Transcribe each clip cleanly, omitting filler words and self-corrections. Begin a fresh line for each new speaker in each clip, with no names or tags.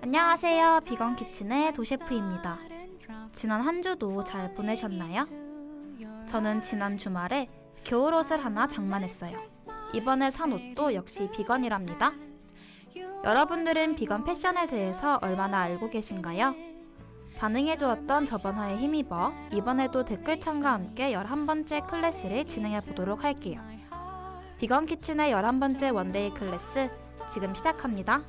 안녕하세요. 비건 키친의 도셰프입니다. 지난 한 주도 잘 보내셨나요? 저는 지난 주말에 겨울옷을 하나 장만했어요. 이번에 산 옷도 역시 비건이랍니다. 여러분들은 비건 패션에 대해서 얼마나 알고 계신가요? 반응해주었던 저번화에 힘입어 이번에도 댓글창과 함께 11번째 클래스를 진행해 보도록 할게요. 비건 키친의 11번째 원데이 클래스 지금 시작합니다.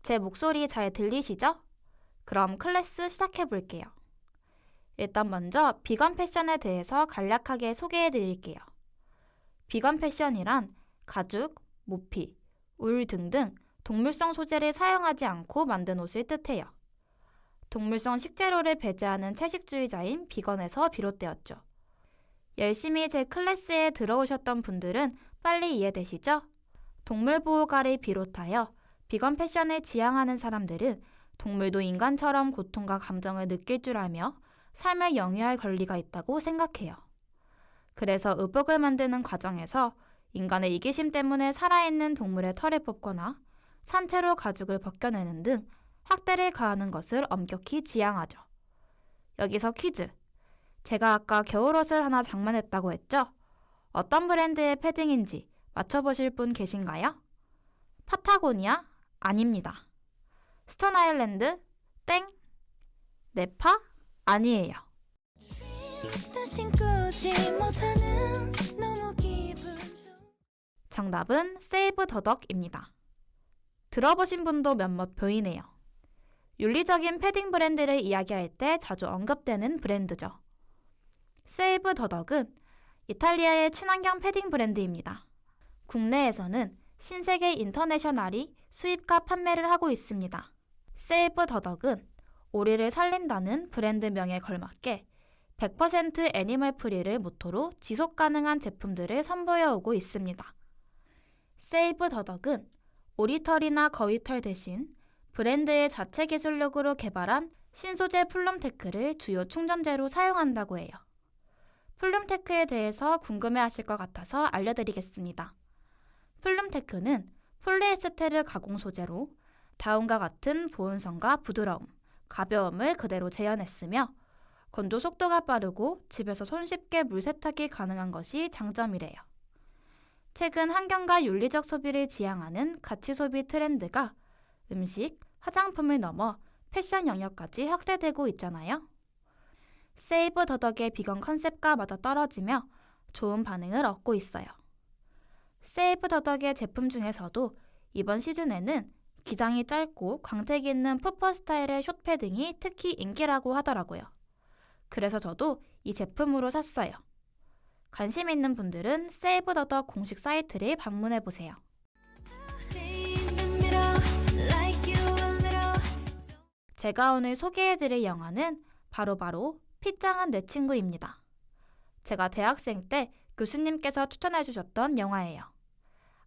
제 목소리 잘 들리시죠? 그럼 클래스 시작해 볼게요. 일단 먼저 비건 패션에 대해서 간략하게 소개해 드릴게요. 비건 패션이란 가죽, 모피, 울 등등 동물성 소재를 사용하지 않고 만든 옷을 뜻해요. 동물성 식재료를 배제하는 채식주의자인 비건에서 비롯되었죠. 열심히 제 클래스에 들어오셨던 분들은 빨리 이해되시죠? 동물보호가를 비롯하여 비건 패션을 지향하는 사람들은 동물도 인간처럼 고통과 감정을 느낄 줄 알며 삶을 영위할 권리가 있다고 생각해요. 그래서 의복을 만드는 과정에서 인간의 이기심 때문에 살아있는 동물의 털을 뽑거나 산채로 가죽을 벗겨내는 등 학대를 가하는 것을 엄격히 지향하죠. 여기서 퀴즈! 제가 아까 겨울옷을 하나 장만했다고 했죠? 어떤 브랜드의 패딩인지 맞춰보실 분 계신가요? 파타고니아? 아닙니다. 스톤 아일랜드? 땡! 네파? 아니에요. 정답은 세이브 더덕입니다. 들어보신 분도 몇몇 보이네요. 윤리적인 패딩 브랜드를 이야기할 때 자주 언급되는 브랜드죠. 세이브 더덕은 이탈리아의 친환경 패딩 브랜드입니다. 국내에서는 신세계 인터내셔널이 수입과 판매를 하고 있습니다. 세이브 더덕은 오리를 살린다는 브랜드명에 걸맞게 100% 애니멀 프리를 모토로 지속 가능한 제품들을 선보여 오고 있습니다. 세이브 더덕은 오리털이나 거위털 대신 브랜드의 자체 기술력으로 개발한 신소재 플룸테크를 주요 충전재로 사용한다고 해요. 플룸테크에 대해서 궁금해하실 것 같아서 알려드리겠습니다. 플룸테크는 폴리에스테르 가공 소재로 다운과 같은 보온성과 부드러움, 가벼움을 그대로 재현했으며 건조 속도가 빠르고 집에서 손쉽게 물 세탁이 가능한 것이 장점이래요. 최근 환경과 윤리적 소비를 지향하는 가치 소비 트렌드가 음식, 화장품을 넘어 패션 영역까지 확대되고 있잖아요. 세이브 더덕의 비건 컨셉과 맞아떨어지며 좋은 반응을 얻고 있어요. 세이브 더덕의 제품 중에서도 이번 시즌에는 기장이 짧고 광택이 있는 푸퍼 스타일의 숏 패딩이 특히 인기라고 하더라고요. 그래서 저도 이 제품으로 샀어요. 관심 있는 분들은 세이브 더덕 공식 사이트를 방문해보세요. 제가 오늘 소개해드릴 영화는 바로 핏장한 내 친구입니다. 제가 대학생 때 교수님께서 추천해주셨던 영화예요.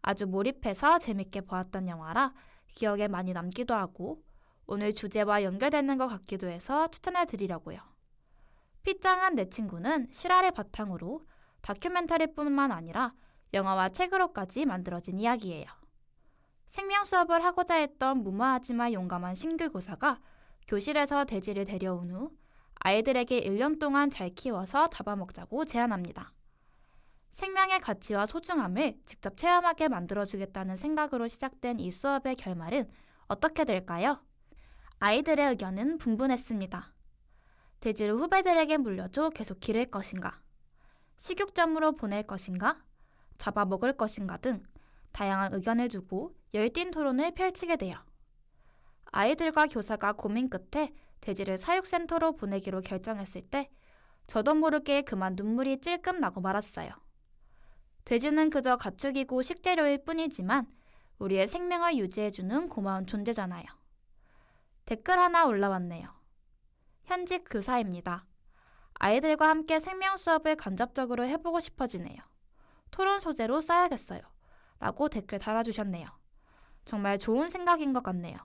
아주 몰입해서 재밌게 보았던 영화라 기억에 많이 남기도 하고 오늘 주제와 연결되는 것 같기도 해서 추천해드리려고요. 핏장한 내 친구는 실화를 바탕으로 다큐멘터리뿐만 아니라 영화와 책으로까지 만들어진 이야기예요. 생명 수업을 하고자 했던 무모하지만 용감한 신규 교사가 교실에서 돼지를 데려온 후 아이들에게 1년 동안 잘 키워서 잡아먹자고 제안합니다. 생명의 가치와 소중함을 직접 체험하게 만들어주겠다는 생각으로 시작된 이 수업의 결말은 어떻게 될까요? 아이들의 의견은 분분했습니다. 돼지를 후배들에게 물려줘 계속 기를 것인가? 식육점으로 보낼 것인가? 잡아먹을 것인가 등 다양한 의견을 두고 열띤 토론을 펼치게 돼요. 아이들과 교사가 고민 끝에 돼지를 사육센터로 보내기로 결정했을 때 저도 모르게 그만 눈물이 찔끔 나고 말았어요. 돼지는 그저 가축이고 식재료일 뿐이지만 우리의 생명을 유지해주는 고마운 존재잖아요. 댓글 하나 올라왔네요. 현직 교사입니다. 아이들과 함께 생명 수업을 간접적으로 해보고 싶어지네요. 토론 소재로 써야겠어요. 라고 댓글 달아주셨네요. 정말 좋은 생각인 것 같네요.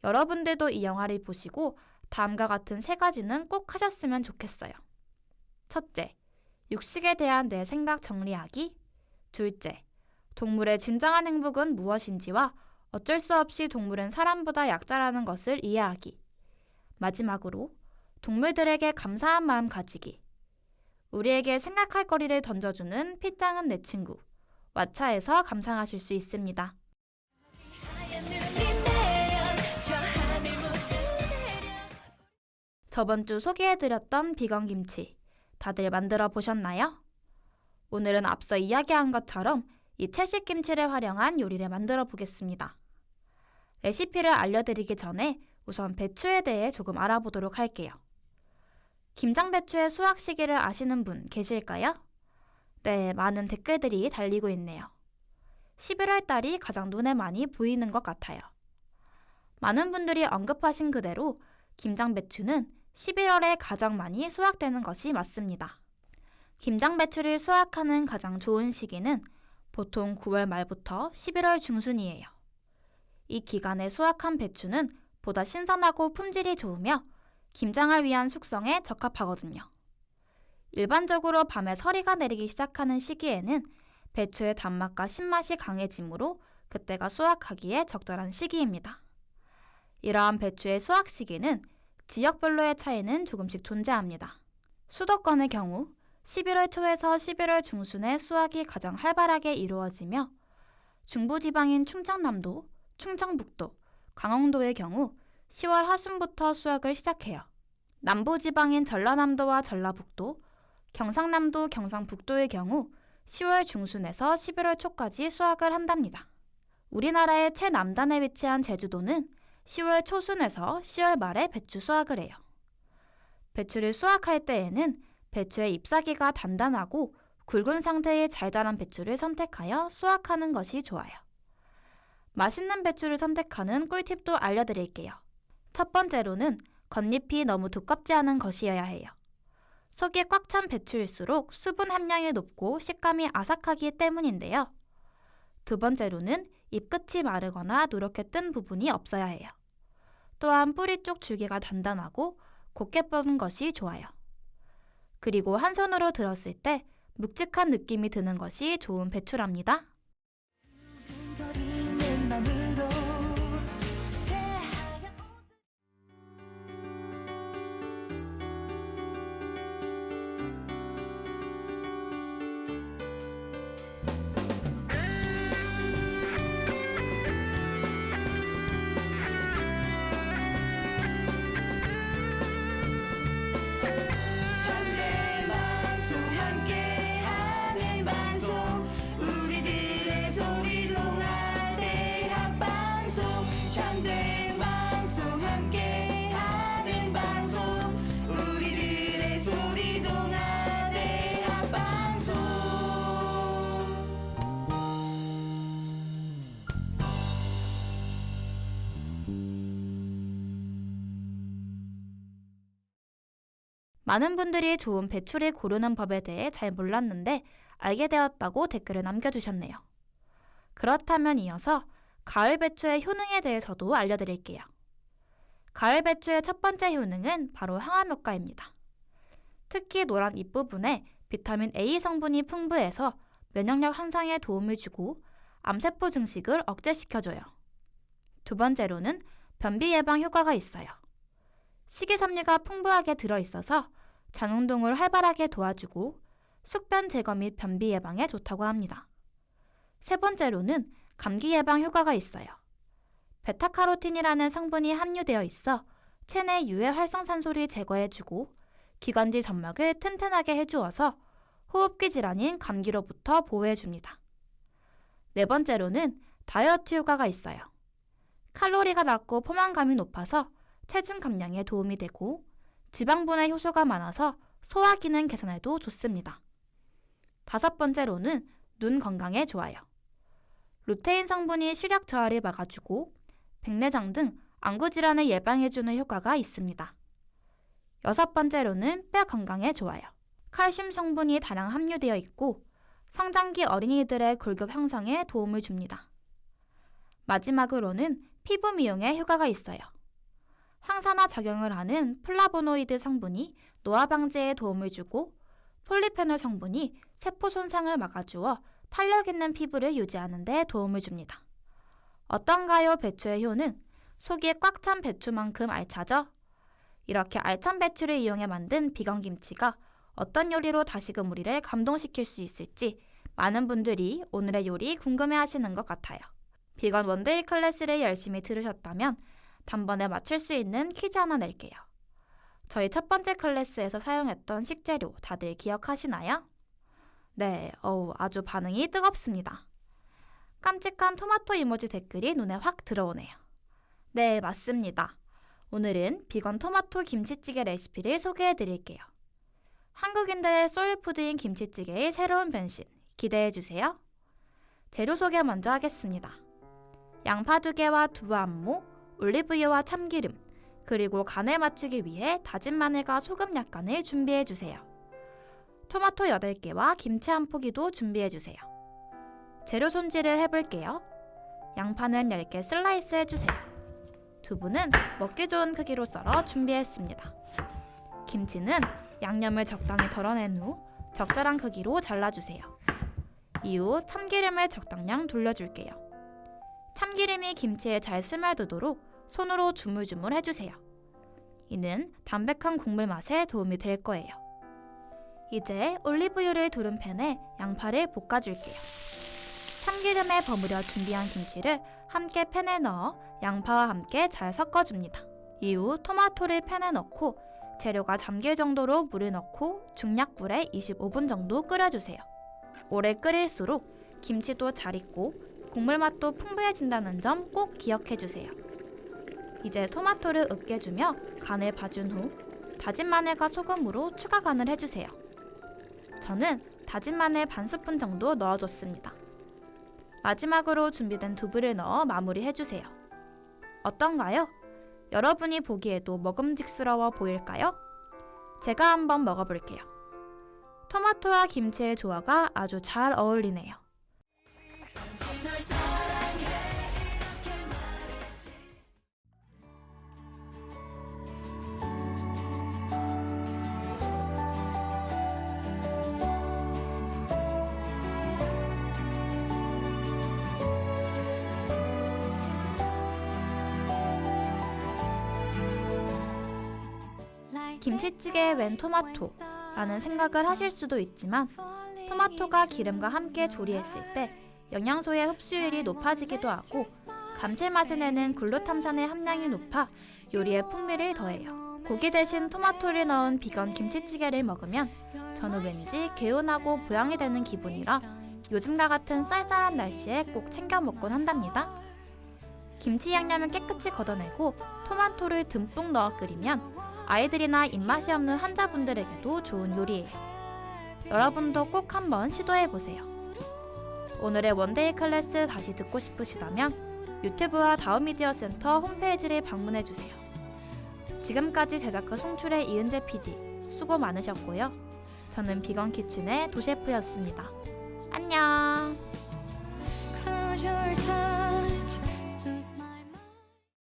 여러분들도 이 영화를 보시고 다음과 같은 3가지는 꼭 하셨으면 좋겠어요. 첫째, 육식에 대한 내 생각 정리하기. 둘째, 동물의 진정한 행복은 무엇인지와 어쩔 수 없이 동물은 사람보다 약자라는 것을 이해하기. 마지막으로, 동물들에게 감사한 마음 가지기. 우리에게 생각할 거리를 던져주는 핏장은 내 친구. 왓챠에서 감상하실 수 있습니다. 저번 주 소개해드렸던 비건 김치, 다들 만들어 보셨나요? 오늘은 앞서 이야기한 것처럼 이 채식 김치를 활용한 요리를 만들어 보겠습니다. 레시피를 알려드리기 전에 우선 배추에 대해 조금 알아보도록 할게요. 김장배추의 수확 시기를 아시는 분 계실까요? 네, 많은 댓글들이 달리고 있네요. 11월 달이 가장 눈에 많이 보이는 것 같아요. 많은 분들이 언급하신 그대로 김장배추는 11월에 가장 많이 수확되는 것이 맞습니다. 김장배추를 수확하는 가장 좋은 시기는 보통 9월 말부터 11월 중순이에요. 이 기간에 수확한 배추는 보다 신선하고 품질이 좋으며 김장을 위한 숙성에 적합하거든요. 일반적으로 밤에 서리가 내리기 시작하는 시기에는 배추의 단맛과 신맛이 강해지므로 그때가 수확하기에 적절한 시기입니다. 이러한 배추의 수확 시기는 지역별로의 차이는 조금씩 존재합니다. 수도권의 경우 11월 초에서 11월 중순에 수확이 가장 활발하게 이루어지며 중부지방인 충청남도, 충청북도, 강원도의 경우 10월 하순부터 수확을 시작해요. 남부지방인 전라남도와 전라북도, 경상남도, 경상북도의 경우 10월 중순에서 11월 초까지 수확을 한답니다. 우리나라의 최남단에 위치한 제주도는 10월 초순에서 10월 말에 배추 수확을 해요. 배추를 수확할 때에는 배추의 잎사귀가 단단하고 굵은 상태의 잘 자란 배추를 선택하여 수확하는 것이 좋아요. 맛있는 배추를 선택하는 꿀팁도 알려드릴게요. 첫 번째로는 겉잎이 너무 두껍지 않은 것이어야 해요. 속이 꽉 찬 배추일수록 수분 함량이 높고 식감이 아삭하기 때문인데요. 두 번째로는 잎끝이 마르거나 누렇게 뜬 부분이 없어야 해요. 또한 뿌리 쪽 줄기가 단단하고 곱게 뻗은 것이 좋아요. 그리고 한 손으로 들었을 때 묵직한 느낌이 드는 것이 좋은 배추랍니다. 많은 분들이 좋은 배추를 고르는 법에 대해 잘 몰랐는데 알게 되었다고 댓글을 남겨주셨네요. 그렇다면 이어서 가을 배추의 효능에 대해서도 알려드릴게요. 가을 배추의 첫 번째 효능은 바로 항암 효과입니다. 특히 노란 잎부분에 비타민 A 성분이 풍부해서 면역력 향상에 도움을 주고 암세포 증식을 억제시켜줘요. 두 번째로는 변비 예방 효과가 있어요. 식이섬유가 풍부하게 들어있어서 장운동을 활발하게 도와주고 숙변 제거 및 변비 예방에 좋다고 합니다. 세 번째로는 감기 예방 효과가 있어요. 베타카로틴이라는 성분이 함유되어 있어 체내 유해 활성산소를 제거해주고 기관지 점막을 튼튼하게 해주어서 호흡기 질환인 감기로부터 보호해줍니다. 네 번째로는 다이어트 효과가 있어요. 칼로리가 낮고 포만감이 높아서 체중 감량에 도움이 되고 지방분해 효소가 많아서 소화 기능 개선에도 좋습니다. 다섯 번째로는 눈 건강에 좋아요. 루테인 성분이 시력 저하를 막아주고 백내장 등 안구 질환을 예방해주는 효과가 있습니다. 여섯 번째로는 뼈 건강에 좋아요. 칼슘 성분이 다량 함유되어 있고 성장기 어린이들의 골격 형성에 도움을 줍니다. 마지막으로는 피부 미용에 효과가 있어요. 항산화 작용을 하는 플라보노이드 성분이 노화 방지에 도움을 주고 폴리페놀 성분이 세포 손상을 막아주어 탄력 있는 피부를 유지하는 데 도움을 줍니다. 어떤가요? 배추의 효능? 속이 꽉 찬 배추만큼 알차죠? 이렇게 알찬 배추를 이용해 만든 비건 김치가 어떤 요리로 다시금 우리를 감동시킬 수 있을지 많은 분들이 오늘의 요리 궁금해 하시는 것 같아요. 비건 원데이 클래스를 열심히 들으셨다면 단번에 맞출 수 있는 퀴즈 하나 낼게요. 저희 첫 번째 클래스에서 사용했던 식재료 다들 기억하시나요? 네, 아주 반응이 뜨겁습니다. 깜찍한 토마토 이모지 댓글이 눈에 확 들어오네요. 네, 맞습니다. 오늘은 비건 토마토 김치찌개 레시피를 소개해 드릴게요. 한국인들의 소울푸드인 김치찌개의 새로운 변신 기대해 주세요. 재료 소개 먼저 하겠습니다. 양파 2개와 두부 1모, 올리브유와 참기름, 그리고 간을 맞추기 위해 다진 마늘과 소금 약간을 준비해 주세요. 토마토 8개와 김치 1포기도 준비해 주세요. 재료 손질을 해볼게요. 양파는 얇게 슬라이스 해주세요. 두부는 먹기 좋은 크기로 썰어 준비했습니다. 김치는 양념을 적당히 덜어낸 후 적절한 크기로 잘라주세요. 이후 참기름을 적당량 돌려줄게요. 참기름이 김치에 잘 스며들도록 손으로 주물주물 해주세요. 이는 담백한 국물 맛에 도움이 될 거예요. 이제 올리브유를 두른 팬에 양파를 볶아줄게요. 참기름에 버무려 준비한 김치를 함께 팬에 넣어 양파와 함께 잘 섞어줍니다. 이후 토마토를 팬에 넣고 재료가 잠길 정도로 물을 넣고 중약불에 25분 정도 끓여주세요. 오래 끓일수록 김치도 잘 익고 국물 맛도 풍부해진다는 점 꼭 기억해주세요. 이제 토마토를 으깨주며 간을 봐준 후 다진 마늘과 소금으로 추가 간을 해주세요. 저는 다진 마늘 반 스푼 정도 넣어줬습니다. 마지막으로 준비된 두부를 넣어 마무리해주세요. 어떤가요? 여러분이 보기에도 먹음직스러워 보일까요? 제가 한번 먹어볼게요. 토마토와 김치의 조화가 아주 잘 어울리네요. 김치찌개에 웬 토마토? 라는 생각을 하실 수도 있지만 토마토가 기름과 함께 조리했을 때 영양소의 흡수율이 높아지기도 하고 감칠맛을 내는 글루탐산의 함량이 높아 요리에 풍미를 더해요. 고기 대신 토마토를 넣은 비건 김치찌개를 먹으면 저는 왠지 개운하고 보양이 되는 기분이라 요즘과 같은 쌀쌀한 날씨에 꼭 챙겨 먹곤 한답니다. 김치 양념은 깨끗이 걷어내고 토마토를 듬뿍 넣어 끓이면 아이들이나 입맛이 없는 환자분들에게도 좋은 요리예요. 여러분도 꼭 한번 시도해보세요. 오늘의 원데이 클래스 다시 듣고 싶으시다면 유튜브와 다음미디어 센터 홈페이지를 방문해주세요. 지금까지 제작과 송출의 이은재 PD 수고 많으셨고요. 저는 비건 키친의 도셰프였습니다. 안녕.